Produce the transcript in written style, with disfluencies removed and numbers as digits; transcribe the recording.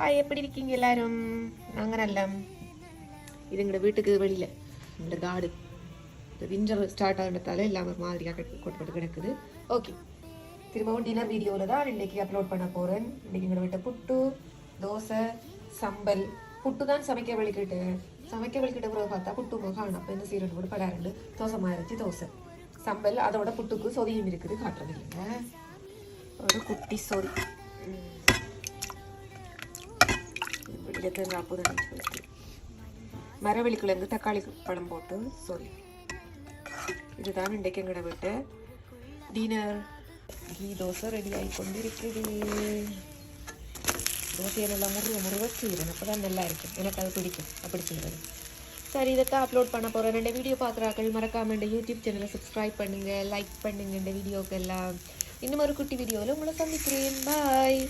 Hi, எப்படி இருக்கீங்க எல்லாரும்? நாங்கள் நல்லா. இது எங்களோட வீட்டுக்கு வெளியில் இந்த கார்டு இந்த விண்டர் ஸ்டார்ட் ஆகினதால எல்லாம் ஒரு மாதிரியாக கொட்டப்பட்டு கிடக்குது. ஓகே, திரும்பவும் டின்னர் வீடியோவில் தான் இன்றைக்கி அப்லோட் பண்ண போகிறேன். இன்றைக்கி எங்களோட வீட்டை புட்டு, தோசை, சம்பல். புட்டு தான் சமைக்க வலிக்கிட்ட பிறகு பார்த்தா புட்டு காணும். அப்போ இந்த சீரன் கூட படாரண்டு தோசை மாறிச்சு. தோசை சம்பல் அதோட புட்டுக்கு சொதியும் இருக்குது. காட்டுறது இல்லைங்க, ஒரு குட்டி சொதி. மரவள்ளிக்கிழங்கு தக்காளி பழம் போட்டு சொல்லி இதுதான் இன்றைக்கு எங்கட விட்டு டின்னர். கீ தோசை ரெடி ஆகி கொண்டு இருக்குது. தோசையை நல்லா முருக செய்கிறேன், அப்போ தான் நல்லா இருக்கும். எனக்கு அது பிடிக்கும் அப்படி செய்கிறது. சரி, இதைத்தான் அப்லோட் பண்ண போகிறேன். இந்த வீடியோ பார்க்குறாக்கள் மறக்காம இந்த யூடியூப் சேனலை சப்ஸ்கிரைப் பண்ணுங்கள், லைக் பண்ணுங்கள். இந்த வீடியோக்கு எல்லாம் இன்னும் ஒரு குட்டி வீடியோவில் உங்களை சந்திக்கிறேன். பாய்.